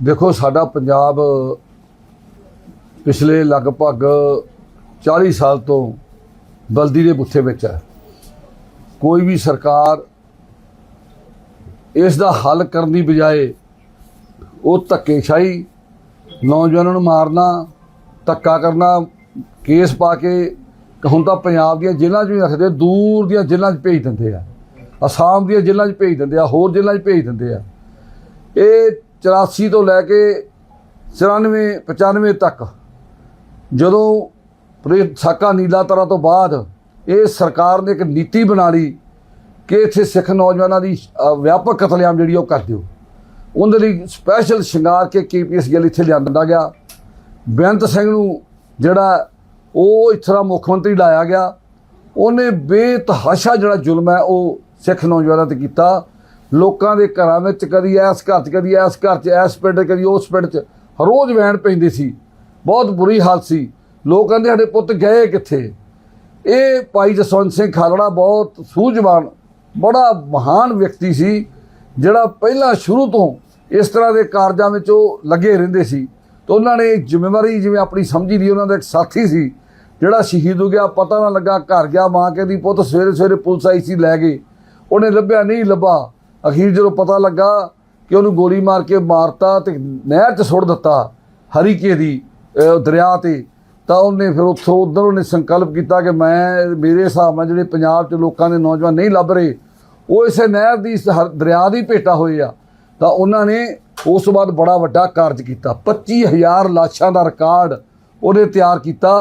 देखो साडा पंजाब पिछले लगभग 40 साल तो बल्दी के बुत्थे विच है। कोई भी सरकार इसका हल करने की बजाय वो धक्केशाही नौजवानों को मारना धक्का करना केस पा के हुण तां पंजाब दी जेलों भी रखते दूर दी जेलों भेज देंदे आ, आसाम दी जेलों भेज देंदे आ, होर जेलों भेज देंदे आ। ये 84 तो लैके 94 95 तक जदों साका नीला तरा तो बाद ये सरकार ने एक नीति बना ली कि इत्थे सिख नौजवानों की व्यापक कतलेआम जी कर दिओ। उहदे लई स्पैशल शिंगार के KPS गिल इत्थे लिआंदा गया। बेअंत सिंह नूं जिहड़ा वो इत्थे दा मुख मंत्री लाया गया। उन्हें बेतहाशा जिहड़ा जुल्म है वो सिख नौजवानों ते कीता। लोगों के घरों में कभी इस घर च कभी इस घर च इस पिंड कभी उस पिंड च रोज़ वैन पैंदी सी। बहुत बुरी हालत सी। लोग कहते साडे पुत्त गए कित्थे। ये भाई जसवंत सिंह खालड़ा बहुत सूझवान बड़ा महान व्यक्ति सी जिहड़ा पहला शुरू तो इस तरह के कारजां में लगे रहिंदे सी। तो उन्होंने जिम्मेवारी जिवें अपनी समझी दी। उन्होंने एक साथी सी जिहड़ा शहीद हो गया, पता ना लगा, घर गया, माँ कहती पुत्त सवेरे सवेरे पुलिस आई सी लै गए, उन्हें लभ्या नहीं लभा। अखीर जो पता लगा कि उन्होंने गोली मार के मारता तो नहर च सुट दिता हरीके दी दरिया ते। तो उन्हें फिर उत्थों उधर उन्हें संकल्प किया कि मैं मेरे हिसाब में जिहड़े पंजाब च लोगों के नौजवान नहीं लभ रहे वो इस नहर की दरिया की भेटा होए आ। तो उन्होंने उस बाद बड़ा वड्डा कार्ज किया। 25,000 लाशां का रिकॉर्ड उन्हें तैयार किया।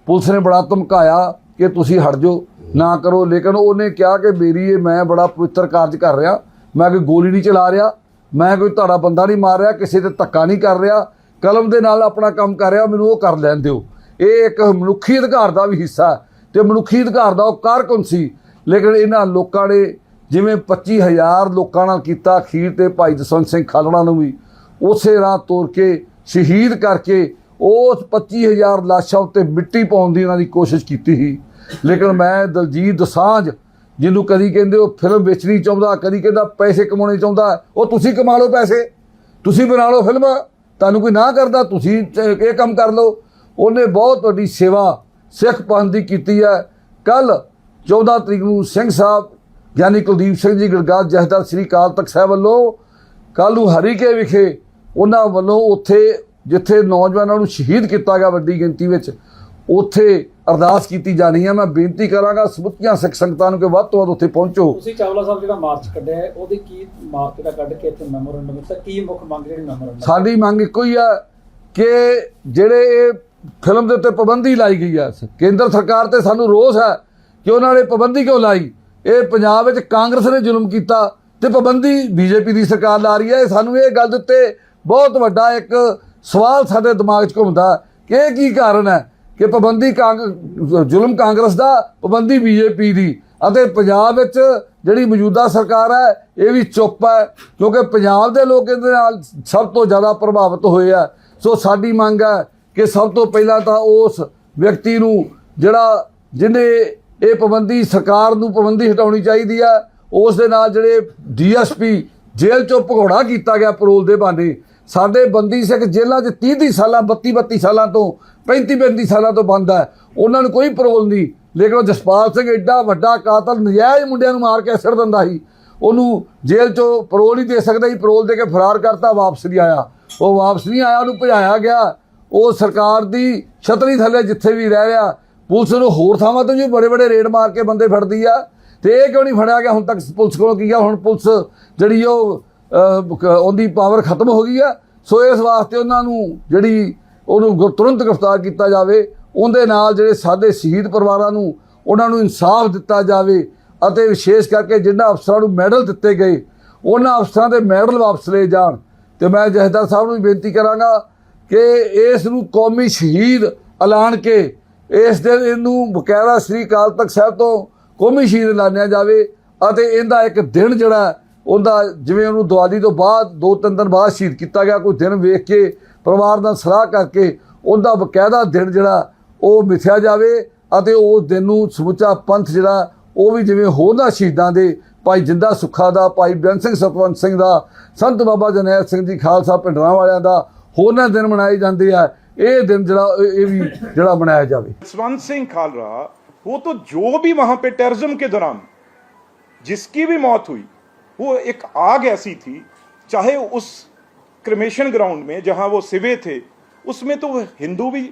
पुलिस ने बड़ा धमकाया कि तुसीं हट जाओ ना करो, लेकिन उन्हें कहा कि मेरी ये मैं बड़ा पवित्र कार्ज कर रहा, मैं कोई गोली नहीं चला रहा, मैं कोई ताड़ा बंदा नहीं मार रहा, किसी ते धक्का नहीं कर रहा, कलम के नाल अपना काम कर रहा, मैनूं वो कर लैण दिओ। ये एक मनुखी अधिकार का भी हिस्सा है तो मनुखी अधिकार का वो कारकुन सी। लेकिन इन्हां लोकां ने जिवें 25,000 लोगों नाल कीता, अखीर ते भाई जसवंत सिंह खालड़ा नूं भी उस राह तोड़ के शहीद करके उस 25,000 लाशां उत्ते मिट्टी पाउण दी इन्हां दी कोशिश कीती ही। लेकिन मैं दलजीत दोसांझ जिन्हों कभी कहते हो फिल्म बेचनी चाहता, कभी कहता पैसे कमाने चाहता, वो तुसीं कमा लो पैसे, तुसीं बना लो फिल्म, तुहानूं कोई ना करता, तुसीं ये काम कर लो। उन्हें बहुत वड्डी सेवा सिख पंथ की कीती है। कल 14 तरीक नूं सिंह साहब यानी कुलदीप सिंह जी गड़गाज जथेदार श्री अकाल तख्त साहिब वालों कल नूं हरीके विखे उन्हां वालों उत्थे जिथे नौजवानों नूं शहीद किया गया वड्डी गिनती विच उत्थे अरदास की जानी है। मैं बेनती करांगा समੁੱਚੀਆਂ सिख संगतां नूं कि वध तो वध उत्थे पहुंचो। ਤੁਸੀਂ ਚਾਵਲਾ ਸਾਹਿਬ ਜਿਹੜਾ ਮਾਰਚ ਕੱਢਿਆ ਹੈ ਉਹਦੀ ਕੀ ਮਾਰਚ ਦਾ ਕੱਢ ਕੇ ਇੱਥੇ ਮੈਮੋਰੰਡਮ ਵਿੱਚ ਕੀ ਮੁੱਖ ਮੰਗ ਜਿਹੜੀ ਮੈਮੋਰੰਡਮ ਸਾਡੀ ਮੰਗ ਇੱਕੋ ਹੀ ਹੈ ਕਿ ਜਿਹੜੇ ਇਹ ਫਿਲਮ ਦੇ ਉੱਤੇ ਪਾਬੰਦੀ ਲਾਈ ਗਈ ਹੈ ਕੇਂਦਰ ਸਰਕਾਰ ਤੇ ਸਾਨੂੰ ਰੋਸ ਹੈ ਕਿ ਉਹਨਾਂ ਨੇ ਪਾਬੰਦੀ ਕਿਉਂ ਲਾਈ। ਇਹ ਪੰਜਾਬ ਵਿੱਚ ਕਾਂਗਰਸ ਨੇ ਜ਼ੁਲਮ ਕੀਤਾ ਤੇ ਪਾਬੰਦੀ BJP ਦੀ ਸਰਕਾਰ ਲਾ ਰਹੀ ਹੈ। ਸਾਨੂੰ ਇਹ ਗੱਲ ਦੇ ਉੱਤੇ ਬਹੁਤ ਵੱਡਾ ਇੱਕ ਸਵਾਲ ਸਾਡੇ ਦਿਮਾਗ 'ਚ ਘੁੰਮਦਾ ਕਿ ਇਹ ਕੀ ਕਾਰਨ ਹੈ कि पाबंदी जुल्म कांग्रेस का, पाबंदी BJP की, पंजाब विच जिहड़ी मौजूदा सरकार है ये भी चुप है क्योंकि पंजाब के लोग इहदे नाल सब तो ज़्यादा प्रभावित होए है। सो साडी मंग है कि सब तो पहला तो उस व्यक्ति नूं जिहड़ा जिन्हें ये पाबंदी सरकार नूं पाबंदी हटाउणी चाहिए है, उस दे नाल जिहड़े DSP जेल चों भगौड़ा किया गया परोल दे बहाने। साडे बंदी सिख जेलों 30 साल 32 सालों तो 35 सालों तो बंद है, उन्होंने कोई परोल नहीं। लेकिन जसपाल सिंह एडा वड्डा कातल नजायज़ मुंडियां नूं मार के सिर दिंदा ही, उन्होंने जेल चो परोल नहीं दे सकता ही, परोल दे के फरार करता, वापस नहीं आया। वो वापस नहीं आया, उन्होंने भजाया गया। वो सरकार की छतरी थले जिथे भी रह रहा, पुलिस नूं होर थावां तो भी बड़े बड़े रेड मार के बंदे फड़दी आ ते ये क्यों नहीं फड़िया गया हुण तक पुलिस कोलों की। हुण पुलिस जिहड़ी उहदी पावर खत्म हो गई है। सो इस वास्ते उन्होंने जिहड़ी उन्होंने तुरंत गिरफ्तार किया जाए, उहदे नाल जिहड़े साडे शहीद परिवारां नूं उन्हां नूं इंसाफ दिता जाए अते विशेष करके जिन्हां अफसरां नूं मैडल दिते गए उन्हां अफसरां दे मैडल वापस ले जाण। ते मैं जथेदार साहब नूं बेनती करांगा कि इस नूं कौमी शहीद ऐलान के इस दिन इनू बकायदा श्री अकाल तख्त साहिब तो कौमी शहीद ऐलानिया जाए अते इहदा एक दिन जिहड़ा उहदा जिवें उहनूं दिवाली तो बाद 2-3 दिन बाद शहीद किया गया, कोई दिन वेख के परिवार नाल सलाह करके उहदा बकायदा दिन जिहड़ा वो मिथਿਆ जाए अते उस दिन नूं समुचा पंथ जिहड़ा वो भी जिवें होरनां शहीदां दे ਭਾਈ ਜਿੰਦਾ ਸੁੱਖਾ ਦਾ, ਭਾਈ ਬੇਅੰਤ ਸਿੰਘ ਸਤਵੰਤ ਸਿੰਘ ਦਾ, ਸੰਤ ਬਾਬਾ ਜਰਨੈਲ ਸਿੰਘ ਜੀ ਖਾਲਸਾ ਪਿੰਡਰਾਂ ਵਾਲਿਆਂ ਦਾ ਹੋਰਨਾਂ ਦਿਨ ਮਨਾਏ ਜਾਂਦੇ ਆ। ਇਹ ਦਿਨ ਜਿਹੜਾ ਇਹ ਵੀ ਜਿਹੜਾ ਮਨਾਇਆ ਜਾਵੇ। जसवंत सिंह खालरा वो तो जो भी वहां पे टेररिज्म के दौरान जिसकी भी मौत हुई वो एक आग ऐसी थी, चाहे उस क्रिमेशन ग्राउंड में जहां वो सिवे थे उसमें तो हिंदू भी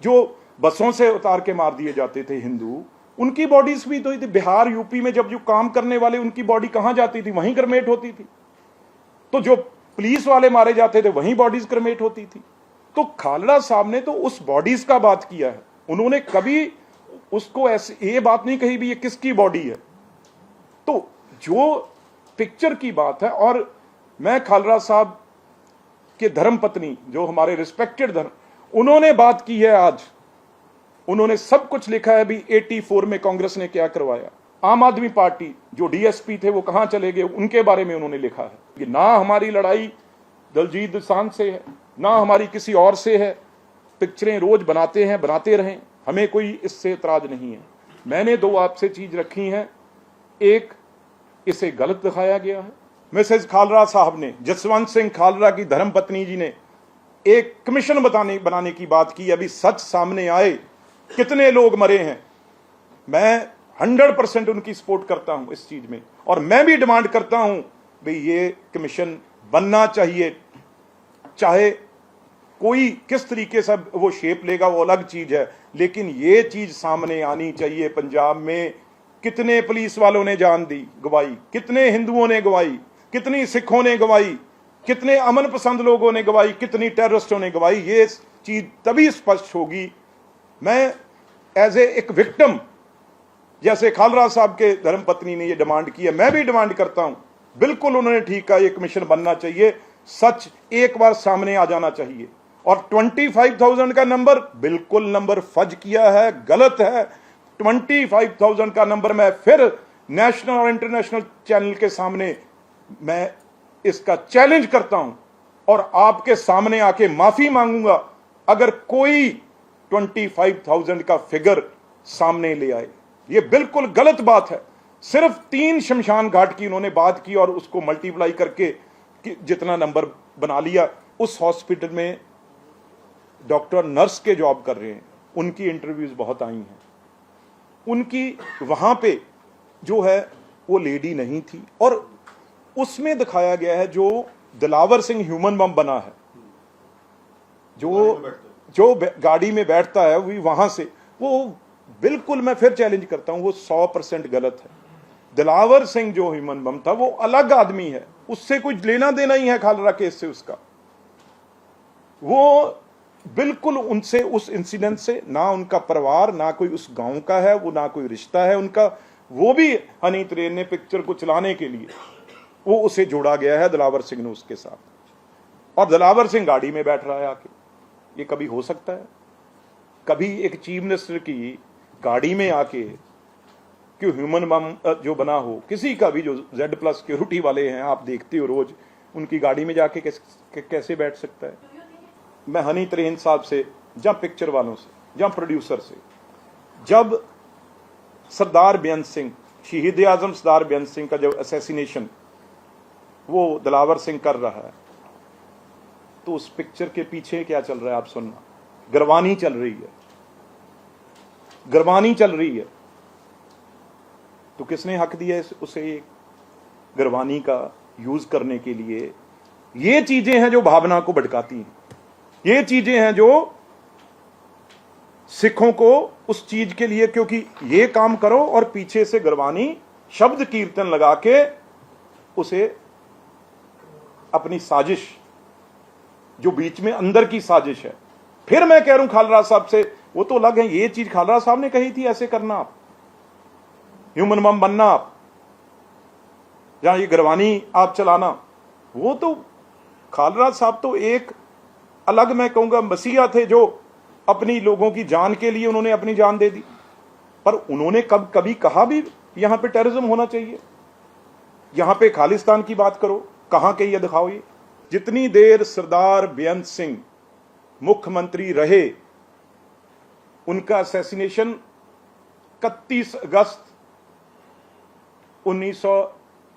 जो बसों से उतार के मार दिए जाते थे हिंदू, उनकी बॉडीज भी तो थी। बिहार यूपी में जब जो काम करने वाले उनकी बॉडी कहां जाती थी, वहीं क्रिमेट होती थी। तो जो पुलिस वाले मारे जाते थे वहीं बॉडीज क्रिमेट होती थी। तो खालड़ा साहब ने तो उस बॉडीज का बात किया है, उन्होंने कभी उसको ऐसे ये बात नहीं कही भी ये किसकी बॉडी है। तो जो पिक्चर की बात है, और मैं खालड़ा साहब के धर्म पत्नी जो हमारे रिस्पेक्टेड धर्म, उन्होंने बात की है आज, उन्होंने सब कुछ लिखा है भी 84 में कांग्रेस ने क्या करवाया। आम आदमी पार्टी जो डीएसपी थे वो कहां चले गए, उनके बारे में उन्होंने लिखा है कि ना हमारी लड़ाई दलजीत दोसांझ से है ना हमारी किसी और से है। पिक्चरें रोज बनाते हैं, बनाते रहें, हमें कोई इससे इतराज नहीं है। मैंने दो आपसे चीज रखी हैं, एक इसे गलत दिखाया गया है। मिसेज खालरा साहब ने, जसवंत सिंह खालरा की धर्मपत्नी जी ने एक कमीशन बनाने की बात की। अभी सच सामने आए, कितने लोग मरे हैं। मैं 100% उनकी सपोर्ट करता हूं इस चीज में, और मैं भी डिमांड करता हूं भाई ये कमीशन बनना चाहिए। चाहे कोई किस तरीके से वो शेप लेगा वो अलग चीज है, लेकिन ये चीज सामने आनी चाहिए। पंजाब में कितने पुलिस वालों ने जान दी, गवाई, कितने हिंदुओं ने गवाई, कितनी सिखों ने गवाई, कितने अमन पसंद लोगों ने गवाई, कितनी टेररिस्टों ने गवाई। ये चीज तभी स्पष्ट होगी। मैं एज ए एक विक्टिम, जैसे खालरा साहब के धर्मपत्नी ने ये डिमांड की है, मैं भी डिमांड करता हूं। बिल्कुल उन्होंने ठीक कहा, ये कमीशन बनना चाहिए, सच एक बार सामने आ जाना चाहिए। और 25,000 का नंबर बिल्कुल नंबर फज किया है, गलत है। 25,000 का नंबर मैं फिर नेशनल और इंटरनेशनल चैनल के सामने मैं इसका चैलेंज करता हूं, और आपके सामने आके माफी मांगूंगा अगर कोई 25,000 का फिगर सामने ले आए। ये बिल्कुल गलत बात है। सिर्फ 3 शमशान घाट की उन्होंने बात की और उसको मल्टीप्लाई करके कि जितना नंबर बना लिया। उस हॉस्पिटल में डॉक्टर नर्स के जॉब कर रहे हैं, उनकी इंटरव्यूज बहुत आई हैं, उनकी वहां पे जो है वो लेडी नहीं थी। और उसमें दिखाया गया है जो दिलावर सिंह ह्यूमन बम बना है, जो गाड़ी में बैठता है वहां से, वो बिल्कुल मैं फिर चैलेंज करता हूं, वो 100% गलत है। दिलावर सिंह जो ह्यूमन बम था वो अलग आदमी है, उससे कुछ लेना देना ही है खालरा केस से उसका। वो बिल्कुल उनसे, उस इंसिडेंट से ना उनका परिवार, ना कोई उस गांव का है, वो ना कोई रिश्ता है उनका। वो भी हनी तरेन ने पिक्चर को चलाने के लिए वो उसे जोड़ा गया है दिलावर सिंह ने उसके साथ, और दिलावर सिंह गाड़ी में बैठ रहा है आके। ये कभी हो सकता है? कभी एक चीफ मिनिस्टर की गाड़ी में आके कि ह्यूमन बम जो बना हो, किसी का भी जो Z+ सिक्योरिटी वाले हैं, आप देखते हो रोज, उनकी गाड़ी में जाके कैसे बैठ सकता है? मैं हनी तरेन साहब से, जब पिक्चर वालों से, जब प्रोड्यूसर से, जब सरदार बेअंत सिंह, शहीद आजम सरदार बेअंत सिंह का जब असैसिनेशन वो दिलावर सिंह कर रहा है, तो उस पिक्चर के पीछे क्या चल रहा है आप सुनना। गरवानी चल रही है, गरवानी चल रही है। तो किसने हक दिया उसे गरवानी का यूज करने के लिए? ये चीजें हैं जो भावना को भड़काती हैं, ये चीजें हैं जो सिखों को उस चीज के लिए, क्योंकि ये काम करो और पीछे से गरवानी शब्द कीर्तन लगा के उसे अपनी साजिश, जो बीच में अंदर की साजिश है। फिर मैं कह रहा हूं खालरा साहब से, वो तो अलग है, ये चीज खालरा साहब ने कही थी ऐसे करना आप, ह्यूमन बम बनना आप, या ये गरवानी आप चलाना। वो तो खालरा साहब तो एक अलग, मैं कहूंगा, मसीहा थे, जो अपनी लोगों की जान के लिए उन्होंने अपनी जान दे दी। पर उन्होंने कभी कहा भी यहां पे टेररिज्म होना चाहिए, यहां पे खालिस्तान की बात करो? कहां कही है, दिखाओ। ये जितनी देर सरदार बेअंत सिंह मुख्यमंत्री रहे, उनका असैसिनेशन 31 अगस्त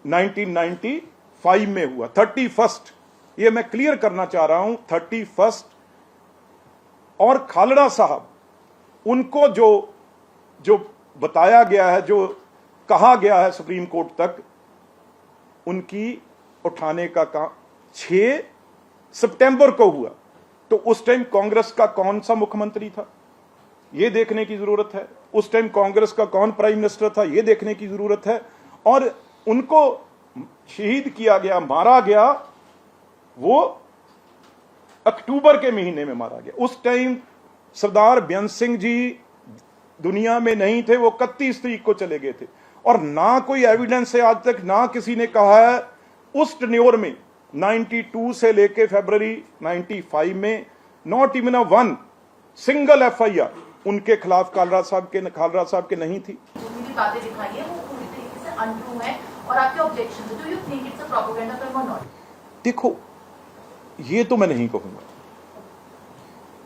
1995 में हुआ 31st, ये मैं क्लियर करना चाह रहा हूं, 31st। और खालड़ा साहब, उनको जो जो बताया गया है, जो कहा गया है सुप्रीम कोर्ट तक, उनकी उठाने का काम 6 सितंबर को हुआ। तो उस टाइम कांग्रेस का कौन सा मुख्यमंत्री था, यह देखने की जरूरत है। उस टाइम कांग्रेस का कौन प्राइम मिनिस्टर था, यह देखने की जरूरत है। और उनको शहीद किया गया, मारा गया, वो अक्टूबर के महीने में मारा गया। उस टाइम सरदार बेअंत सिंह जी दुनिया में नहीं थे, वो 31 तारीख को चले गए थे। और ना कोई एविडेंस है आज तक, ना किसी ने कहा है उस टेन्योर में 92 से लेके फरवरी 95 में not even a one single FIR उनके खिलाफ खालड़ा साहब के नहीं थी। जो भी बातें दिखाई है वो पूरी तरीके से अनट्रू है और आपके ऑब्जेक्शन है। Do you think it's a propaganda film और नॉट? देखो, ये तो मैं नहीं कहूंगा,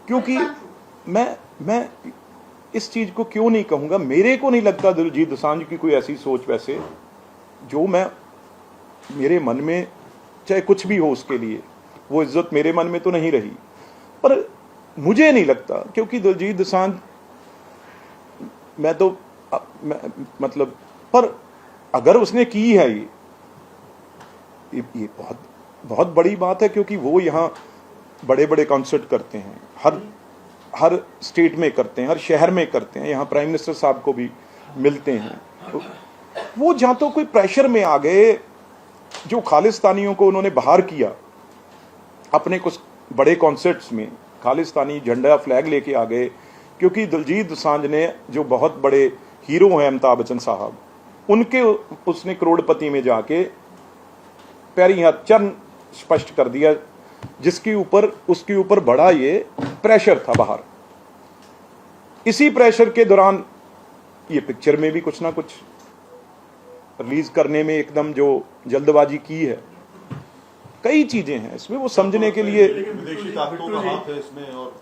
क्योंकि मैं इस चीज को क्यों नहीं कहूंगा, मेरे को नहीं लगता दिलजीत दोसांझ की कोई ऐसी सोच, वैसे जो मेरे मन में चाहे कुछ भी हो उसके लिए वो इज्जत मेरे मन में तो नहीं रही, पर मुझे नहीं लगता, क्योंकि दिलजीत दोसांझ मतलब, पर अगर उसने की है ये बहुत बहुत बड़ी बात है, क्योंकि वो यहाँ बड़े बड़े कॉन्सर्ट करते हैं, हर स्टेट में करते हैं, हर शहर में करते हैं, यहाँ प्राइम मिनिस्टर साहब को भी मिलते हैं। तो वो जहाँ तो कोई प्रेशर में आ गए, जो खालिस्तानियों को उन्होंने बाहर किया अपने कुछ बड़े कॉन्सर्ट्स में, खालिस्तानी झंडा फ्लैग लेके आ गए, क्योंकि दिलजीत दोसांझ ने, जो बहुत बड़े हीरो हैं अमिताभ बच्चन साहब, उनके उसने करोड़पति में जाके पैरी हाथ चरण स्पष्ट कर दिया, उसके ऊपर बड़ा ये प्रेशर था बाहर। इसी प्रेशर के दौरान ये पिक्चर में भी कुछ ना कुछ रिलीज करने में एकदम जो जल्दबाजी की है, कई चीजें हैं इसमें वो समझने के लिए। लेकिन विदेशी ताकतों का हाथ है इसमें और